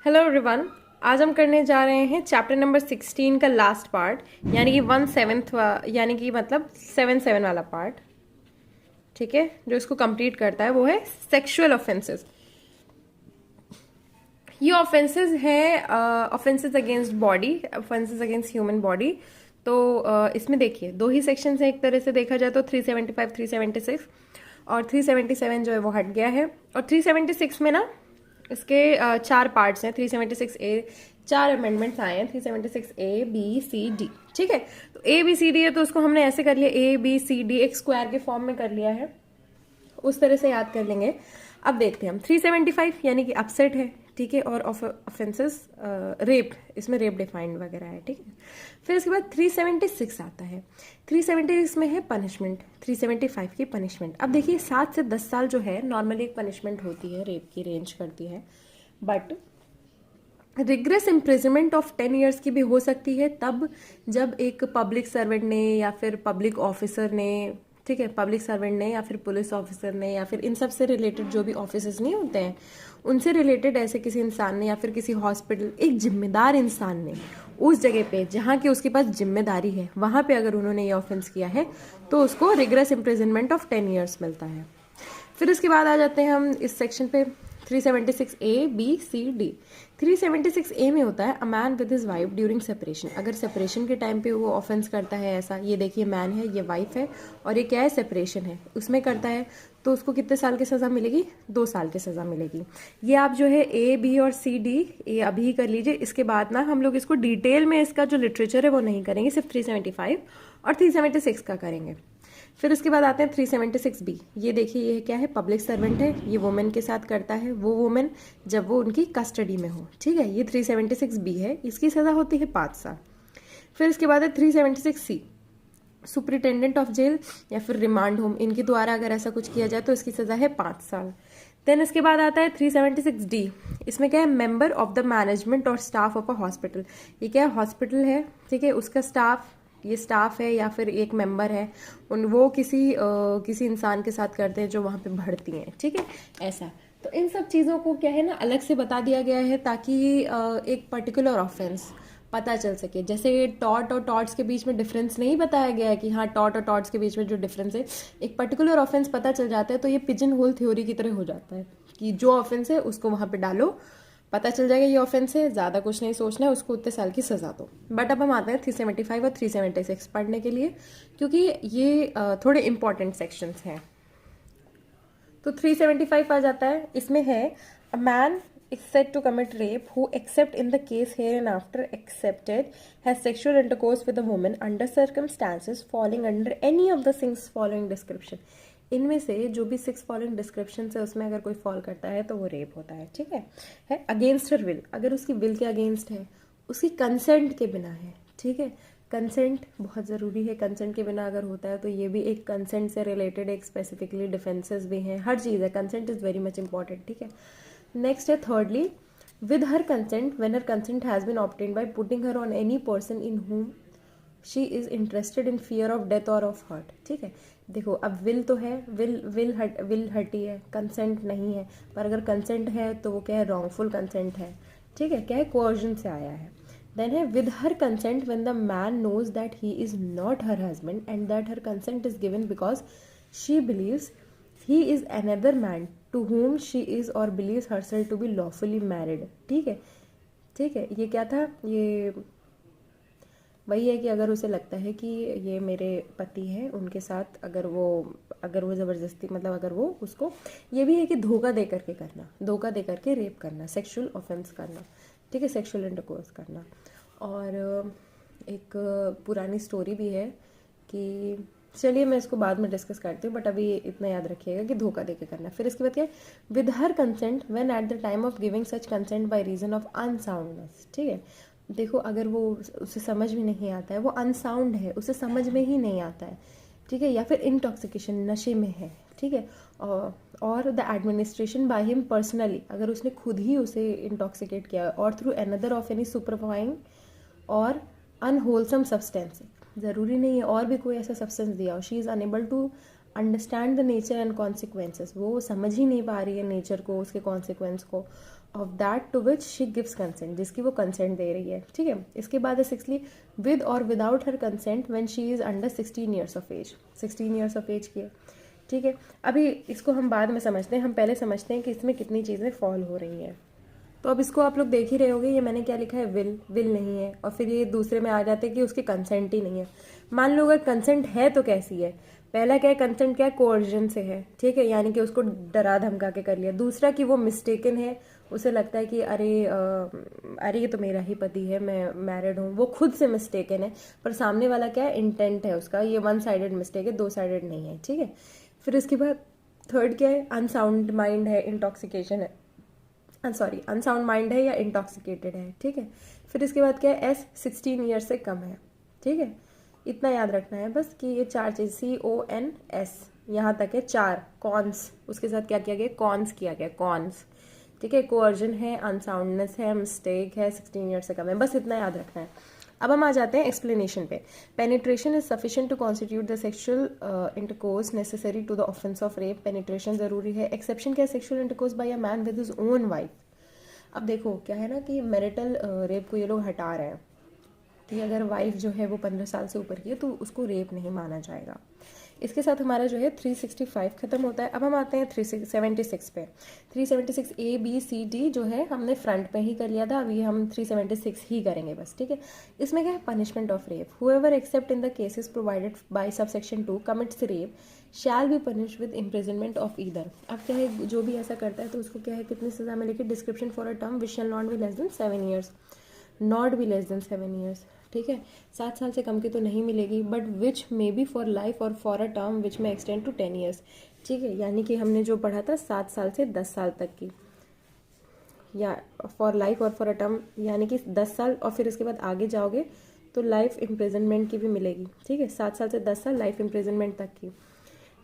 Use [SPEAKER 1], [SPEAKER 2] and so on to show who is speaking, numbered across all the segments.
[SPEAKER 1] Hello everyone. आज हम करने जा रहे हैं चैप्टर नंबर 16 का लास्ट पार्ट, यानी कि 1/7 यानी कि मतलब 7 वाला पार्ट। ठीक है, जो इसको कंप्लीट करता है वो है सेक्सुअल ऑफेंसेस। ये ऑफेंसेस है offences against body, offences against human body. तो इसमें देखिए दो ही सेक्शन है, एक तरह से देखा जाए तो 375, 376 और 377 जो है वो हट गया है। और 376 में ना इसके चार पार्ट्स हैं। 376A चार अमेंडमेंट्स आए हैं, 376A B C D। ठीक है, तो A B C D है तो उसको हमने ऐसे कर लिया, A B C D एक स्क्वायर के फॉर्म में कर लिया है, उस तरह से याद कर लेंगे। अब देखते हैं हम 375 यानी कि अपसेट है। ठीक है, और ऑफेंसेस रेप, इसमें रेप डिफाइंड वगैरह है। ठीक है, फिर इसके बाद 376 आता है। 376 में है पनिशमेंट, 375 की पनिशमेंट। अब देखिए 7 से 10 साल जो है नॉर्मली एक पनिशमेंट होती है, रेप की रेंज करती है, but rigorous imprisonment of 10 years की भी हो सकती है तब जब एक पब्लिक सर्वेंट ने या फिर पब्लिक ऑफिसर ने, ठीक है, पब्लिक सर्वेंट ने या फिर पुलिस ऑफिसर ने या फिर इन सब से रिलेटेड जो भी ऑफिसर्स नहीं होते हैं उनसे रिलेटेड ऐसे किसी इंसान ने या फिर किसी हॉस्पिटल, एक जिम्मेदार इंसान ने उस जगह पे जहाँ की उसके पास जिम्मेदारी है वहाँ पे अगर उन्होंने ये ऑफेंस किया है तो उसको रिग्रेस इम्प्रिजनमेंट ऑफ 10 ईयर्स मिलता है। फिर इसके बाद आ जाते हैं हम इस सेक्शन पे 376A B C D। 376A में होता है अ man with his wife during separation. अगर सेपरेशन के टाइम पे वो ऑफेंस करता है, ऐसा ये देखिए मैन है, ये वाइफ है और ये क्या है, सेपरेशन है, उसमें करता है तो उसको कितने साल की सज़ा मिलेगी? 2 साल की सज़ा मिलेगी। ये आप जो है A B और C D ये अभी कर लीजिए। इसके बाद ना हम लोग इसको डिटेल में इसका जो लिटरेचर है वो नहीं करेंगे, सिर्फ 375 और 376 का करेंगे। फिर उसके बाद आते हैं 376B। ये देखिए ये क्या है, पब्लिक सर्वेंट है, ये वुमेन के साथ करता है, वो वुमेन जब वो उनकी कस्टडी में हो। ठीक है, ये 376B है, इसकी सज़ा होती है 5 साल। फिर इसके बाद है 376C, सुपरिटेंडेंट ऑफ जेल या फिर रिमांड होम, इनके द्वारा अगर ऐसा कुछ किया जाए तो इसकी सज़ा है 5 साल। देन इसके बाद आता है 376D। इसमें क्या है, मेंबर ऑफ द मैनेजमेंट और स्टाफ ऑफ अ हॉस्पिटल। ये क्या है, हॉस्पिटल है, ठीक है, उसका स्टाफ, ये स्टाफ है या फिर एक मेंबर है, वो किसी इंसान के साथ करते हैं जो वहाँ पे भर्ती हैं। ठीक है, ऐसा। तो इन सब चीज़ों को क्या है ना अलग से बता दिया गया है ताकि एक पर्टिकुलर ऑफेंस पता चल सके। जैसे टॉट और टॉट्स के बीच में डिफरेंस नहीं बताया गया है कि हाँ टॉट और टॉट्स के बीच में जो डिफरेंस है, एक पर्टिकुलर ऑफेंस पता चल जाता है तो ये पिजन होल थ्योरी की तरह हो जाता है कि जो ऑफेंस है उसको वहाँ पे डालो, पता चल जाएगा ये ऑफेंस है, ज़्यादा कुछ नहीं सोचना है, उसको उतने साल की सज़ा दो। बट अब हम आते हैं 375 और 376 पढ़ने के लिए, क्योंकि ये थोड़े इंपॉर्टेंट सेक्शंस हैं। तो 375 आ जाता है, इसमें है a man is said to commit rape who except in the case hereinafter accepted has sexual intercourse with a woman under circumstances falling under any of the 6 following description। इनमें से जो भी 6 फॉलोइंग डिस्क्रिप्शन है उसमें अगर कोई fall करता है तो वो रेप होता है। ठीक है अगेंस्ट हर विल, अगर उसकी विल के अगेंस्ट है, उसकी कंसेंट के बिना है। ठीक है, कंसेंट बहुत ज़रूरी है, कंसेंट के बिना अगर होता है तो ये भी एक कंसेंट से रिलेटेड एक स्पेसिफिकली डिफेंसेस भी हैं, हर चीज़ है, consent is very much important. ठीक है, नेक्स्ट है thirdly with her consent when her consent has been obtained by putting her on any person in whom she is interested in fear of death और of hurt. ठीक है, देखो अब will तो है, विल हटी है, कंसेंट नहीं है, पर अगर कंसेंट है तो वो क्या है, रॉन्गफुल कंसेंट है। ठीक है, क्या है, कोअर्जन से आया है। देन है with her consent when the man knows that he is not her husband and that her consent is given because she believes he is another man to whom she is or believes herself to be lawfully married। ठीक है, ठीक है, ये क्या था, ये वही है कि अगर उसे लगता है कि ये मेरे पति हैं, उनके साथ अगर वो ज़बरदस्ती, मतलब अगर वो उसको, ये भी है कि धोखा दे करके करना, धोखा दे करके रेप करना, सेक्सुअल ऑफेंस करना। ठीक है, सेक्सुअल इंटरकोर्स करना। और एक पुरानी स्टोरी भी है कि, चलिए मैं इसको बाद में डिस्कस करती हूँ, बट अभी इतना याद रखिएगा कि धोखा देके करना। फिर इसके बाद क्या है, with her consent when at the time of giving such consent by reason of unsoundness. ठीक है, देखो अगर वो उसे समझ में नहीं आता है, वो अनसाउंड है, उसे समझ में ही नहीं आता है। ठीक है, या फिर इंटॉक्सिकेशन, नशे में है। ठीक है, और the administration by him personally, अगर उसने खुद ही उसे इंटॉक्सिकेट किया, और थ्रू अनदर ऑफ एनी सुपरफाइंग और अनहोलसम सब्सटेंस, ज़रूरी नहीं है और भी कोई ऐसा सब्सटेंस दिया हो। She is unable to understand the nature and consequences, वो समझ ही नहीं पा रही है नेचर को, उसके कॉन्सिक्वेंस को, of that to which she gives consent, जिसकी वो कंसेंट दे रही है, ठीक है। इसके बाद है सिक्सली, विद और without her consent when she is under 16 years of age, 16 years of age की है, ठीक है। अभी इसको हम बाद में समझते हैं, हम पहले समझते हैं कि इसमें कितनी चीज़ें फॉल हो रही हैं। तो अब इसको आप लोग देख ही रहे होगे, ये मैंने क्या लिखा है, विल नहीं है, और फिर ये दूसरे में आ जाते हैं कि उसकी कंसेंट ही नहीं है। मान लो अगर कंसेंट है तो कैसी है, पहला क्या है, कंसेंट क्या है, कोर्जन से है, ठीक है, यानी कि उसको डरा धमका के कर लिया। दूसरा कि वो मिस्टेकन है, उसे लगता है कि अरे ये तो मेरा ही पति है, मैं मैरिड हूँ, वो खुद से मिस्टेकन है, पर सामने वाला क्या है, इंटेंट है उसका, ये वन साइडेड मिस्टेक है, दो साइडेड नहीं है, ठीक है। फिर इसके बाद थर्ड क्या है, अनसाउंड माइंड है, इंटॉक्सिकेशन है, सॉरी अनसाउंड माइंड है या इंटॉक्सिकेटेड है, ठीक है। फिर इसके बाद क्या है, एस 16 ईयर से कम है, ठीक है। इतना याद रखना है बस कि ये चार चीज CONS यहाँ तक है, चार कॉन्स, उसके साथ क्या किया गया, कॉन्स किया गया, कॉन्स, ठीक है। कोअर्जन है, अनसाउंडनेस है, मिस्टेक है, 16 ईयर से कम है, बस इतना याद रखना है। अब हम आ जाते हैं एक्सप्लेनेशन पे। Penetration is sufficient to constitute the sexual intercourse necessary to the offence of rape. Penetration जरूरी है। एक्सेप्शन क्या है, sexual intercourse by a man with his own wife. अब देखो क्या है ना कि मैरिटल रेप को ये लोग हटा रहे हैं कि अगर वाइफ जो है वो 15 साल से ऊपर की है तो उसको रेप नहीं माना जाएगा। इसके साथ हमारा जो है 365 खत्म होता है। अब हम आते हैं 376 पे। 376 ABCD जो है हमने फ्रंट पे ही कर लिया था, अभी हम 376 ही करेंगे बस, ठीक है। इसमें क्या है, punishment of rape. Whoever except in the cases provided by subsection 2 commits rape shall be punish with imprisonment of either. अब क्या है, जो भी ऐसा करता है तो उसको क्या है, कितनी सजा मिलेगी, description for a term which shall not be less than 7 years, not be less than 7 years, ठीक है। 7 साल से कम की तो नहीं मिलेगी, but which may be for life और for a term which may extend to 10 years, ठीक है। यानी कि हमने जो पढ़ा था 7 साल से 10 साल तक की, या फॉर लाइफ और फॉर अ टर्म यानी कि 10 साल, और फिर इसके बाद आगे जाओगे तो लाइफ इम्प्रिजनमेंट की भी मिलेगी, ठीक है। 7 साल से 10 साल लाइफ इम्प्रिजनमेंट तक की,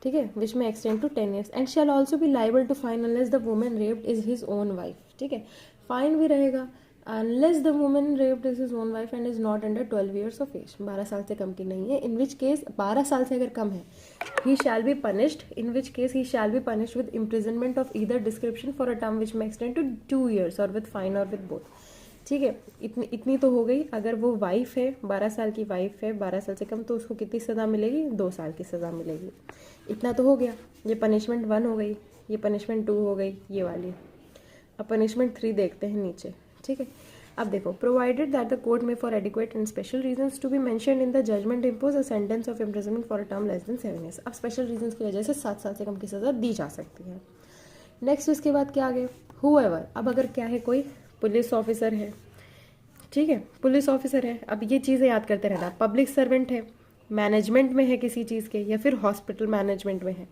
[SPEAKER 1] ठीक है, which may extend to 10 years and shall also be liable to fine unless the women raped is his own wife, ठीक है। फाइन भी रहेगा unless the woman raped is his own wife and is not under 12 years of age, 12 साल से कम की नहीं है, in which case 12 साल से अगर कम है, he shall be punished, in which case he shall be punished with imprisonment of either description for a term which may extend to 2 years or with fine or with both, ठीक है। इतनी तो हो गई। अगर वो वाइफ है, 12 साल की वाइफ है, 12 साल से कम, तो उसको कितनी सज़ा मिलेगी, 2 साल की सज़ा मिलेगी। इतना तो हो गया। ये पनिशमेंट 1 हो गई, ये पनिशमेंट 2 हो गई, ये वाली। अब पनिशमेंट 3 देखते हैं नीचे, ठीक है। अब देखो, प्रोवाइडेड दैट द कोर्ट में for adequate and special reasons to be mentioned in the judgment impose a sentence of imprisonment for a term less than 7 years. अब स्पेशल रीजंस की वजह से 7 साल से कम की सजा दी जा सकती है। नेक्स्ट इसके बाद क्या आ गया, हुएवर। अब अगर क्या है, कोई पुलिस ऑफिसर है, ठीक है, पुलिस ऑफिसर है, अब ये चीज़ें याद करते रहना, पब्लिक सर्वेंट है, मैनेजमेंट में है किसी चीज़ के, या फिर हॉस्पिटल मैनेजमेंट में है,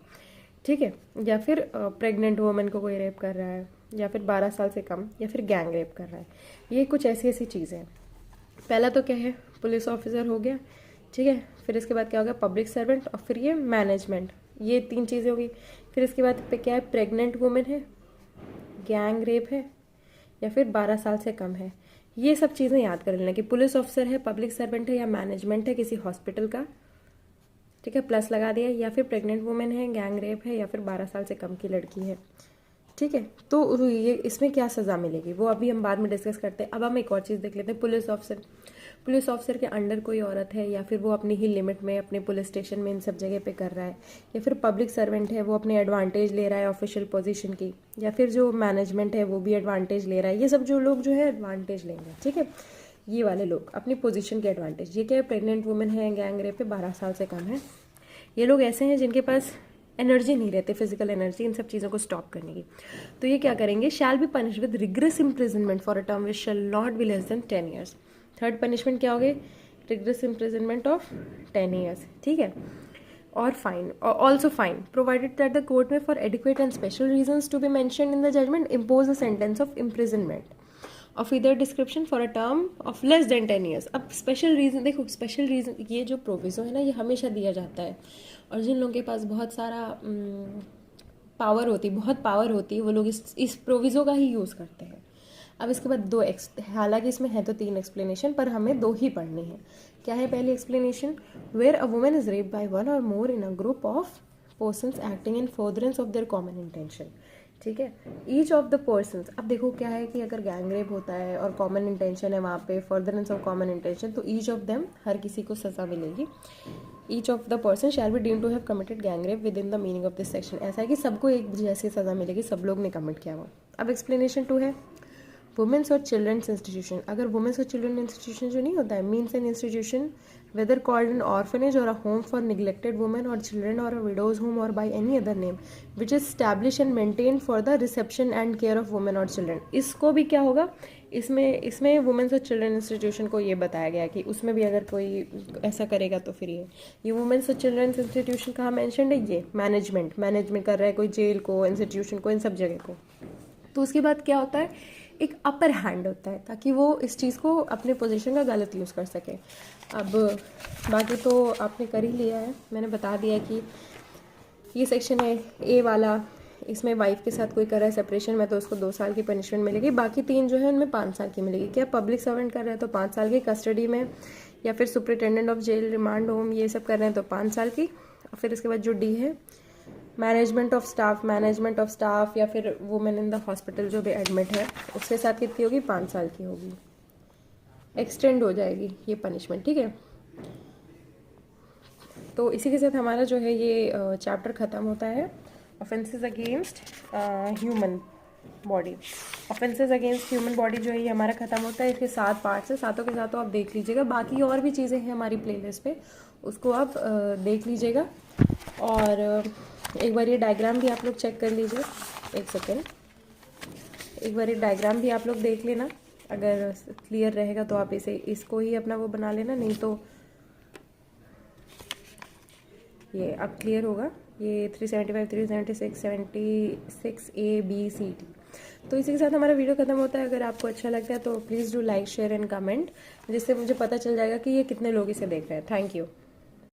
[SPEAKER 1] ठीक है, या फिर प्रेग्नेंट वुमेन को कोई रेप कर रहा है, या फिर 12 साल से कम, या फिर गैंग रेप कर रहा है। ये कुछ ऐसी ऐसी चीज़ें हैं। पहला तो क्या है, पुलिस ऑफिसर हो गया, ठीक है। फिर इसके बाद क्या हो गया, पब्लिक सर्वेंट, और फिर ये मैनेजमेंट, ये 3 चीज़ें होगी। फिर इसके बाद पे क्या है, प्रेग्नेंट वुमेन है, गैंग रेप है, या फिर 12 साल से कम है। ये सब चीज़ें याद कर लेना कि पुलिस ऑफिसर है, पब्लिक सर्वेंट है, या मैनेजमेंट है किसी हॉस्पिटल का, ठीक है, प्लस लगा दिया, या फिर प्रेग्नेंट वुमेन है, गैंग रेप है, या फिर 12 साल से कम की लड़की है, ठीक है। तो ये इसमें क्या सज़ा मिलेगी वो अभी हम बाद में डिस्कस करते हैं। अब हम एक और चीज़ देख लेते हैं, पुलिस ऑफिसर। पुलिस ऑफिसर के अंडर कोई औरत है, या फिर वो अपनी ही लिमिट में अपने पुलिस स्टेशन में इन सब जगह पे कर रहा है, या फिर पब्लिक सर्वेंट है, वो अपने एडवांटेज ले रहा है ऑफिशियल पोजीशन की, या फिर जो मैनेजमेंट है वो भी एडवांटेज ले रहा है। ये सब जो लोग जो है एडवांटेज लेंगे, ठीक है, ये वाले लोग अपनी पोजीशन के एडवांटेज। ये क्या है, प्रेग्नेंट वुमेन है, गैंग रेप पे 12 साल से कम है, ये लोग ऐसे हैं जिनके पास एनर्जी नहीं रहती, फिजिकल एनर्जी इन सब चीज़ों को स्टॉप करने की। तो ये क्या करेंगे, shall be punish with rigorous imprisonment for a term which shall not be less than 10 years. Third punishment क्या हो गई, रिग्रेस इम्प्रिजनमेंट ऑफ 10 ईयर्स, ठीक है। और fine, also fine, provided that the court में for adequate and special reasons to be mentioned in the judgment impose a sentence of imprisonment of either description for a term of less than 10 years. अब special reason देखो, special reason ये जो proviso है ना, ये हमेशा दिया जाता है, और जिन लोगों के पास बहुत सारा पावर होती, बहुत पावर होती है, वो लोग इस प्रोविजो का ही यूज़ करते हैं। अब इसके बाद 2 हालांकि इसमें है तो 3 एक्सप्लेनेशन, पर हमें 2 ही पढ़नी है। क्या है पहली explanation, where a women is raped by 1 और more in a group of persons acting in furtherance of their common intention, ठीक है। ईच ऑफ द पर्सनस, अब देखो क्या है कि अगर गैंग रेप होता है और कॉमन इंटेंशन है वहाँ पे, फर्दरेंस ऑफ कॉमन इंटेंशन, तो ईच ऑफ देम, हर किसी को सज़ा मिलेगी। Each of the person shall be deemed to have committed gang rape within the meaning of this section. ऐसा है कि सबको एक जैसी सज़ा मिलेगी, सब लोग ने कमिट किया हुआ। अब एक्सप्लेनेशन 2 है वुमेंस और चिल्ड्रंस इंस्टीट्यूशन। अगर वुमेंस और चिल्ड्रन इंस्टीट्यूशन जो नहीं होता है, means an institution whether called an orphanage or a home for neglected women or children or a widow's home or by any other name which is established and maintained for the reception and care of women or children। इसको भी क्या होगा, इसमें women's और children institution को ये बताया गया कि उसमें भी अगर कोई ऐसा करेगा तो फिर ये वुमेंस और चिल्ड्रन इंस्टीट्यूशन कहाँ मैंशनड है, ये मैनेजमेंट कर रहा है कोई जेल को, इंस्टीट्यूशन को, इन सब जगह को। तो उसके बाद क्या होता है, एक अपर हैंड होता है ताकि वो इस चीज़ को अपने पोजीशन का गलत यूज़ कर सके। अब बाकी तो आपने कर ही लिया है, मैंने बता दिया कि ये सेक्शन है ए वाला, इसमें वाइफ के साथ कोई कर रहा है सेपरेशन में तो उसको 2 साल की पनिशमेंट मिलेगी। बाकी 3 जो है उनमें 5 साल की मिलेगी। क्या पब्लिक सर्वेंट कर रहे हैं तो 5 साल की, कस्टडी में या फिर superintendent of jail, remand home, ये सब कर रहे हैं तो 5 साल की। और फिर इसके बाद जो डी है मैनेजमेंट ऑफ स्टाफ या फिर वुमेन इन द हॉस्पिटल जो भी एडमिट है उसके साथ कितनी होगी, 5 साल की होगी, एक्सटेंड हो जाएगी ये पनिशमेंट। ठीक है, तो इसी के साथ हमारा जो है ये चैप्टर ख़त्म होता है। Offences against human body, offences against human body जो है ये हमारा ख़त्म होता है। इसके 7 पार्ट्स है, सातों के सातों आप देख लीजिएगा। बाकी और भी चीज़ें हैं हमारी प्लेलिस्ट पे, उसको आप देख लीजिएगा। और एक बार ये डायग्राम भी आप लोग चेक कर लीजिए, एक सेकेंड, एक बार ये डायग्राम भी आप लोग देख लेना, अगर क्लियर रहेगा तो आप इसको ही अपना वो बना लेना, नहीं तो ये अब क्लियर होगा। ये 375, 376, 76 A B C D। तो इसी के साथ हमारा वीडियो खत्म होता है। अगर आपको अच्छा लगता है तो please do like, share and comment, जिससे मुझे पता चल जाएगा कि ये कितने लोग इसे देख रहे हैं। Thank you.